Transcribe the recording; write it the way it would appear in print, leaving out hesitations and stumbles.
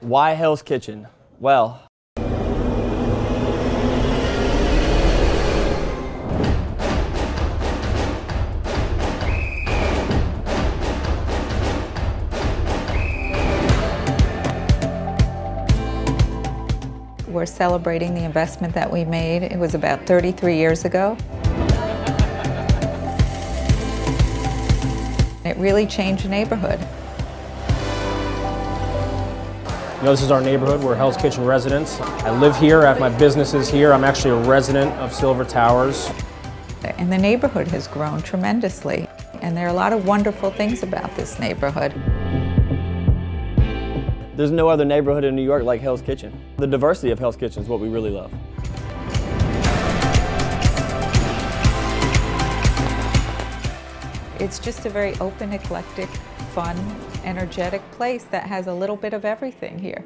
Why Hell's Kitchen? Well, we're celebrating the investment that we made. It was about 33 years ago. It really changed the neighborhood. You know, this is our neighborhood. We're Hell's Kitchen residents. I live here. I have my businesses here. I'm actually a resident of Silver Towers. And the neighborhood has grown tremendously. And there are a lot of wonderful things about this neighborhood. there's no other neighborhood in New York like Hell's Kitchen. The diversity of Hell's Kitchen is what we really love. It's just a very open, eclectic, fun, energetic place that has a little bit of everything here.